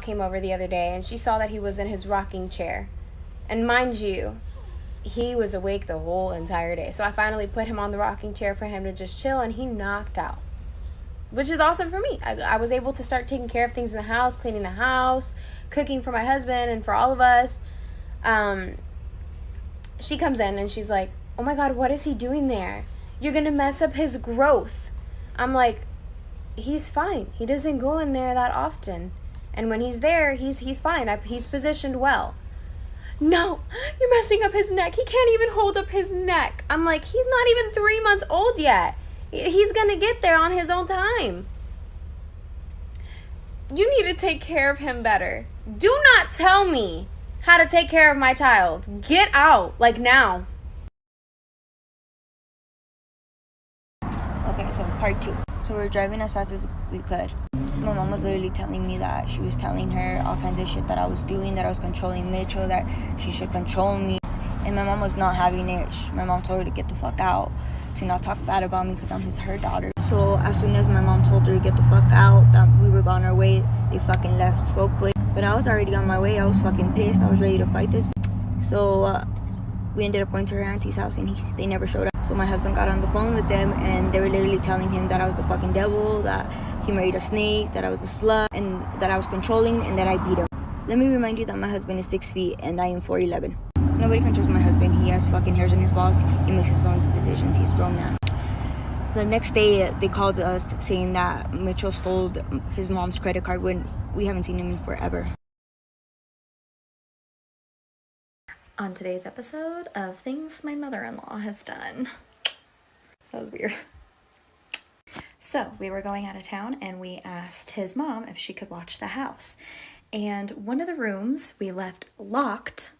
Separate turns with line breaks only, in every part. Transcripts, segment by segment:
Came over the other day and she saw that he was in his rocking chair. And mind you, he was awake the whole entire day. So I finally put him on the rocking chair for him to just chill, and he knocked out. Which is awesome for me. I was able to start taking care of things in the house, cleaning the house, cooking for my husband and for all of us. She comes in and she's like, oh my God, what is he doing there? You're going to mess up his growth. I'm like, he's fine. He doesn't go in there that often. And when he's there, he's fine. He's positioned well. No, you're messing up his neck. He can't even hold up his neck. I'm like, he's not even 3 months old yet. He's going to get there on his own time. You need to take care of him better. Do not tell me how to take care of my child. Get out, like now.
Okay, so part 2. So we're driving as fast as we could. My mom was literally telling me that she was telling her all kinds of shit that I was doing, that I was controlling Mitchell, that she should control me. And my mom was not having it. My mom told her to get the fuck out, to not talk bad about me because I'm her daughter. So as soon as my mom told her to get the fuck out, that we were on our way, they fucking left so quick. But I was already on my way. I was fucking pissed. I was ready to fight this. So we ended up going to her auntie's house, and they never showed up. So my husband got on the phone with them, and they were literally telling him that I was the fucking devil, that he married a snake, that I was a slut, and that I was controlling, and that I beat him. Let me remind you that my husband is 6 feet, and I am 4'11". Nobody controls my husband. He has fucking hairs in his balls. He makes his own decisions. He's grown now. The next day, they called us saying that Mitchell stole his mom's credit card when we haven't seen him in forever.
On today's episode of Things My Mother-in-Law Has Done. That was weird. So, we were going out of town and we asked his mom if she could watch the house. And one of the rooms we left locked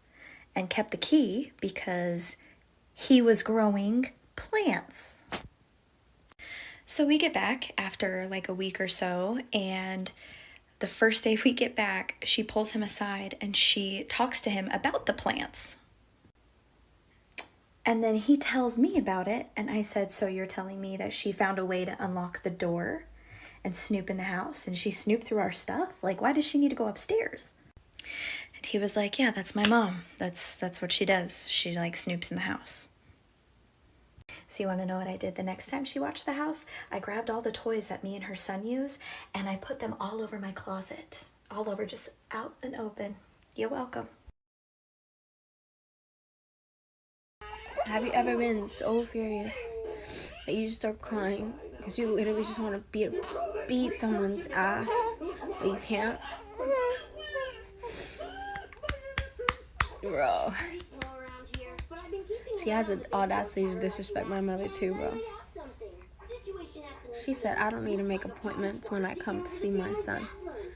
and kept the key because he was growing plants. So we get back after like a week or so, and the first day we get back, she pulls him aside and she talks to him about the plants. And then he tells me about it, and I said, so you're telling me that she found a way to unlock the door and snoop in the house, and she snooped through our stuff? Like, why does she need to go upstairs? And he was like, yeah, that's my mom. That's what she does. She like snoops in the house. So you want to know what I did the next time she watched the house? I grabbed all the toys that me and her son use, and I put them all over my closet. All over, just out and open. You're welcome.
Have you ever been so furious that you just start crying because you literally just want to beat someone's ass, but you can't? Bro. She has the audacity to disrespect my mother too, bro. She said, I don't need to make appointments when I come to see my son.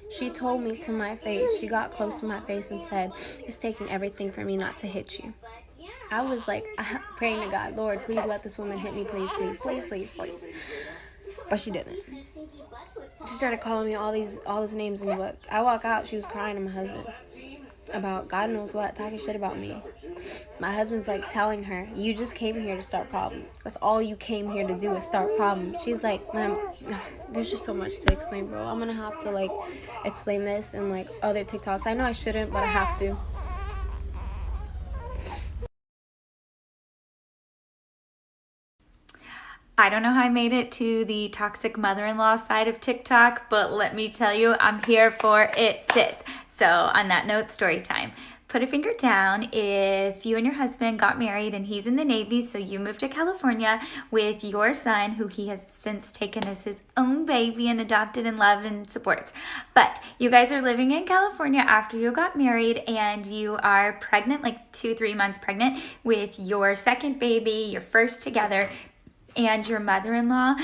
She told me to my face, she got close to my face and said, it's taking everything for me not to hit you. I was like praying to God, Lord, please let this woman hit me, please, please, please, please, please. But she didn't. She started calling me all these names in the book. I walk out, she was crying to my husband about God knows what, talking shit about me. My husband's like telling her, you just came here to start problems. That's all you came here to do is start problems. She's like, man, there's just so much to explain, bro. I'm gonna have to like explain this in like other TikToks. I know I shouldn't, but I have to.
I don't know how I made it to the toxic mother-in-law side of TikTok, but let me tell you, I'm here for it, sis. So on that note, story time. Put a finger down if you and your husband got married and he's in the Navy, so you moved to California with your son, who he has since taken as his own baby and adopted and loved and supports. But you guys are living in California after you got married, and you are pregnant, like 2-3 months pregnant, with your second baby, your first together. And your mother-in-law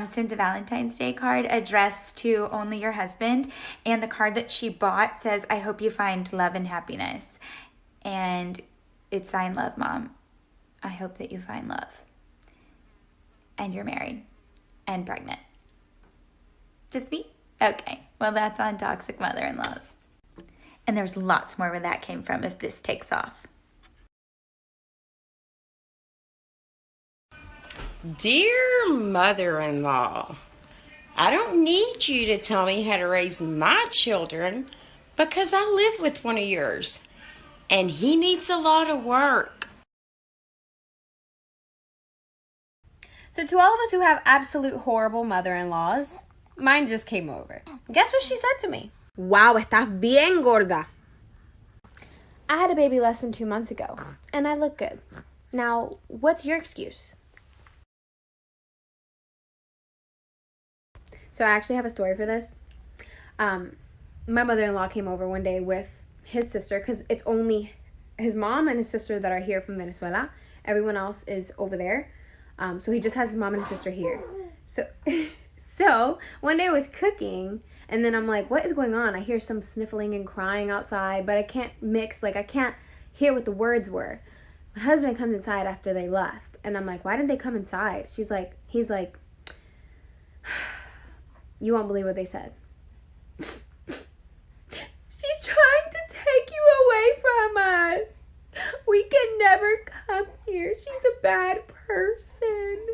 sends a Valentine's Day card addressed to only your husband. And the card that she bought says, I hope you find love and happiness. And it's signed, Love, Mom. I hope that you find love. And you're married and pregnant. Just me? Okay. Well, that's on toxic mother-in-laws. And there's lots more where that came from if this takes off.
Dear mother-in-law, I don't need you to tell me how to raise my children. Because I live with one of yours, and he needs a lot of work.
So to all of us who have absolute horrible mother-in-laws, mine just came over. Guess what she said to me? Wow, estás bien gorda. I had a baby less than 2 months ago, and I look good. Now, what's your excuse? So I actually have a story for this. My mother-in-law came over one day with his sister, because it's only his mom and his sister that are here from Venezuela. Everyone else is over there. So he just has his mom and his sister here. So one day I was cooking, and then I'm like, what is going on? I hear some sniffling and crying outside, but I can't I can't hear what the words were. My husband comes inside after they left, and I'm like, why didn't they come inside? He's like, you won't believe what they said. She's trying to take you away from us. We can never come here. She's a bad person.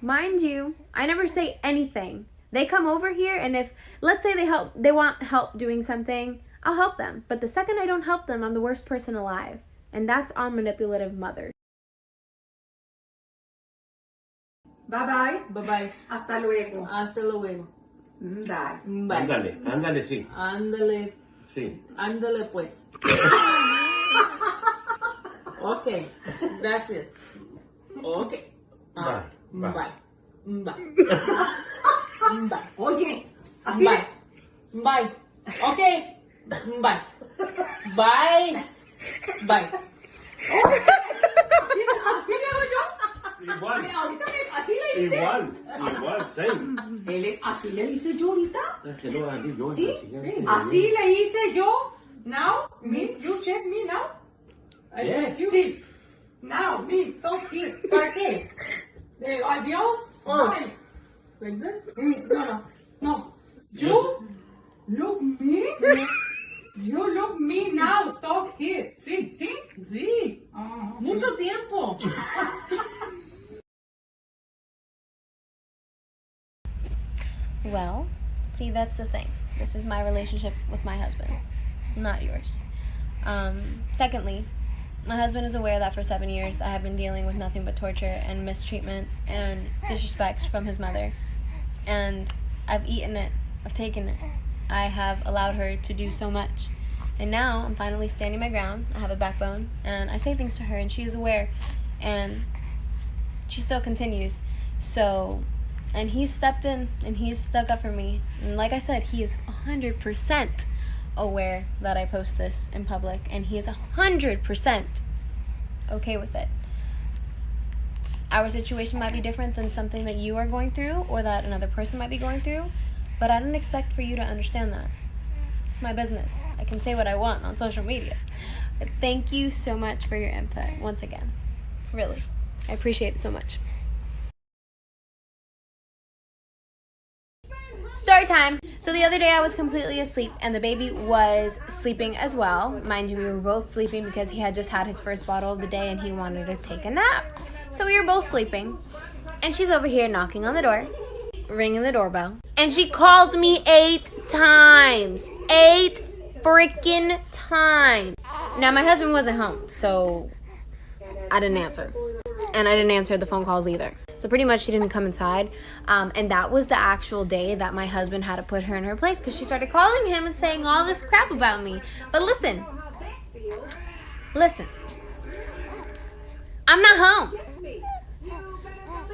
Mind you, I never say anything. They come over here, and if, let's say they want help doing something, I'll help them. But the second I don't help them, I'm the worst person alive. And that's on manipulative mothers.
Bye-bye.
Bye-bye.
Hasta luego.
Hasta luego.
Bye.
Bye.
Ándale, ándale, sí.
Ándale.
Sí.
Ándale, pues. Ok. Gracias. Ok.
Bye. Bye.
Bye. Bye. Bye.
Oye, así.
Bye. Bye. Ok. Bye. Bye. Bye.
Así le hago yo.
Igual,
Así le hice.
igual, sí.
Así le hice yo ahorita.
Es que no, así yo,
Sí,
sí.
así le hice yo. Now, me, you check me now. I
Yeah.
check you. Sí. Now, me, talk here. ¿Para qué? Adiós.
Oh.
Bye.
Like this?
No. You look me. You look me now. Talk here. Sí.
Sí. Mucho tiempo.
Well, see, that's the thing. This is my relationship with my husband, not yours. Secondly, my husband is aware that for 7 years I have been dealing with nothing but torture and mistreatment and disrespect from his mother. And I've eaten it. I've taken it. I have allowed her to do so much. And now I'm finally standing my ground. I have a backbone, and I say things to her, and she is aware. And she still continues. So, and he's stepped in, and he's stuck up for me. And like I said, he is 100% aware that I post this in public, and he is 100% okay with it. Our situation might be different than something that you are going through or that another person might be going through, but I don't expect for you to understand that. It's my business. I can say what I want on social media. But thank you so much for your input once again. Really. I appreciate it so much. Story time. So the other day I was completely asleep and the baby was sleeping as well. Mind you, we were both sleeping because he had just had his first bottle of the day and he wanted to take a nap. So we were both sleeping and she's over here knocking on the door, ringing the doorbell. And she called me 8 times. 8 freaking times. Now my husband wasn't home, so I didn't answer. And I didn't answer the phone calls either. So pretty much she didn't come inside. And that was the actual day that my husband had to put her in her place because she started calling him and saying all this crap about me. But listen. I'm not home.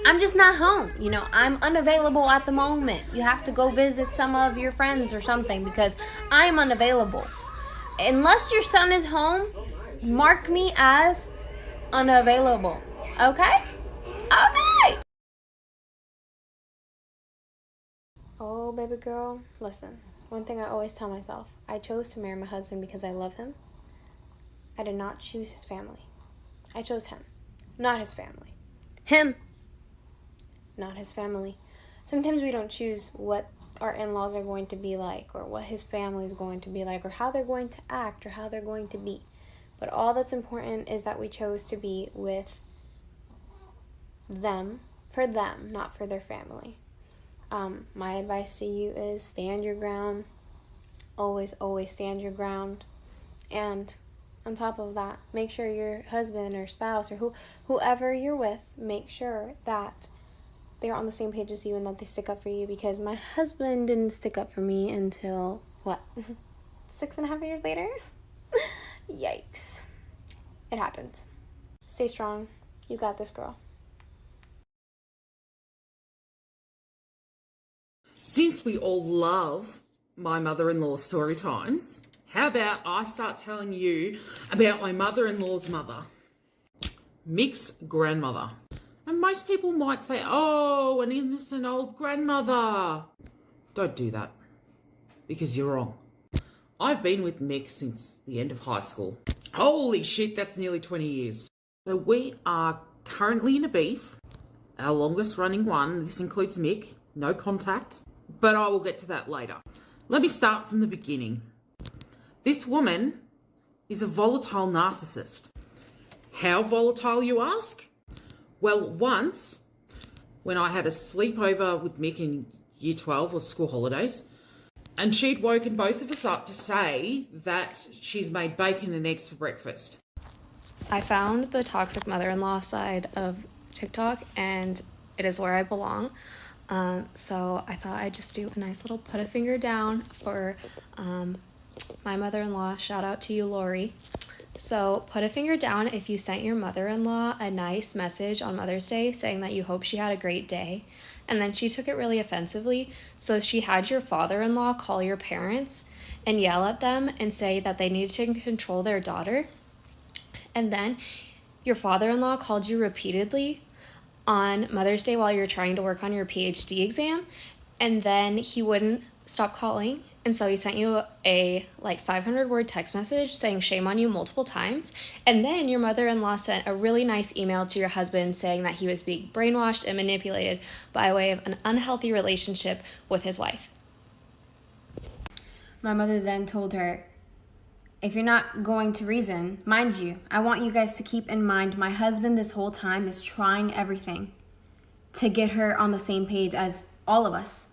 I'm just not home. You know, I'm unavailable at the moment. You have to go visit some of your friends or something because I'm unavailable. Unless your son is home, mark me as unavailable. Okay? Okay! Oh, baby girl, listen. One thing I always tell myself, I chose to marry my husband because I love him. I did not choose his family. I chose him, not his family. Him, not his family. Sometimes we don't choose what our in-laws are going to be like or what his family is going to be like or how they're going to act or how they're going to be. But all that's important is that we chose to be with them, for them, not for their family. My advice to you is stand your ground, always, always stand your ground. And on top of that, make sure your husband or spouse or whoever you're with, make sure that they're on the same page as you and that they stick up for you, because my husband didn't stick up for me until, 6.5 years later? Yikes. It happens. Stay strong. You got this, girl.
Since we all love my mother-in-law story times, how about I start telling you about my mother-in-law's mother, Mick's grandmother. And most people might say, oh, an innocent old grandmother. Don't do that, because you're wrong. I've been with Mick since the end of high school. Holy shit, that's nearly 20 years. So we are currently in a beef, our longest running one. This includes Mick, no contact, but I will get to that later. Let me start from the beginning. This woman is a volatile narcissist. How volatile, you ask? Well, once, when I had a sleepover with Mick in year 12 or school holidays, and she'd woken both of us up to say that she's made bacon and eggs for breakfast.
I found the toxic mother-in-law side of TikTok, and it is where I belong. So I thought I'd just do a nice little put a finger down for my mother-in-law. Shout out to you, Lori. So put a finger down if you sent your mother-in-law a nice message on Mother's Day saying that you hope she had a great day, and then she took it really offensively. So she had your father-in-law call your parents and yell at them and say that they need to control their daughter. And then your father-in-law called you repeatedly on Mother's Day while you're trying to work on your PhD exam, and then he wouldn't stop calling. And so he sent you a 500-word text message saying shame on you multiple times. And then your mother-in-law sent a really nice email to your husband saying that he was being brainwashed and manipulated by way of an unhealthy relationship with his wife. My mother then told her, if you're not going to reason, mind you, I want you guys to keep in mind my husband this whole time is trying everything to get her on the same page as all of us.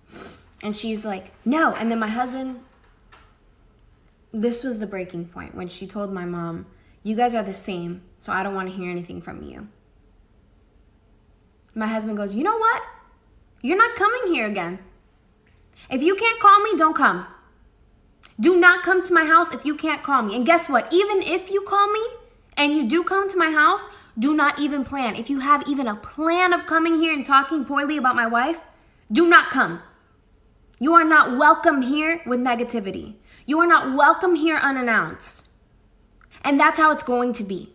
And she's like, no. And then my husband, this was the breaking point when she told my mom, you guys are the same, so I don't want to hear anything from you. My husband goes, you know what? You're not coming here again. If you can't call me, don't come. Do not come to my house if you can't call me. And guess what? Even if you call me and you do come to my house, do not even plan. If you have even a plan of coming here and talking poorly about my wife, do not come. You are not welcome here with negativity. You are not welcome here unannounced. And that's how it's going to be.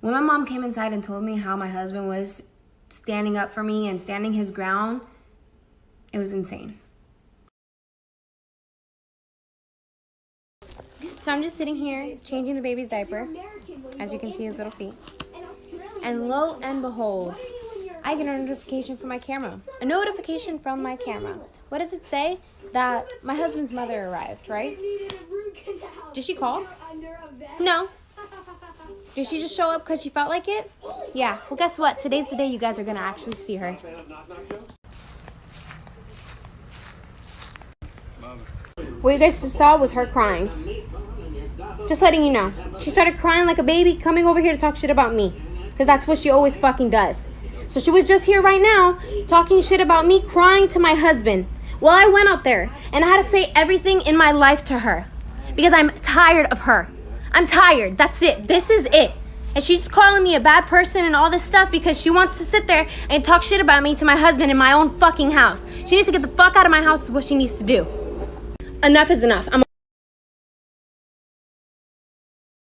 When my mom came inside and told me how my husband was standing up for me and standing his ground, it was insane. So I'm just sitting here changing the baby's diaper, as you can see his little feet. And lo and behold, I get a notification from my camera. A notification from my camera. What does it say? That my husband's mother arrived, right? Did she call? No. Did she just show up because she felt like it? Yeah. Well, guess what? Today's the day you guys are going to actually see her. What you guys just saw was her crying. Just letting you know. She started crying like a baby, coming over here to talk shit about me. Because that's what she always fucking does. So she was just here right now, talking shit about me, crying to my husband. Well, I went up there, and I had to say everything in my life to her. Because I'm tired of her. I'm tired. That's it. This is it. And she's calling me a bad person and all this stuff because she wants to sit there and talk shit about me to my husband in my own fucking house. She needs to get the fuck out of my house is what she needs to do. Enough is enough.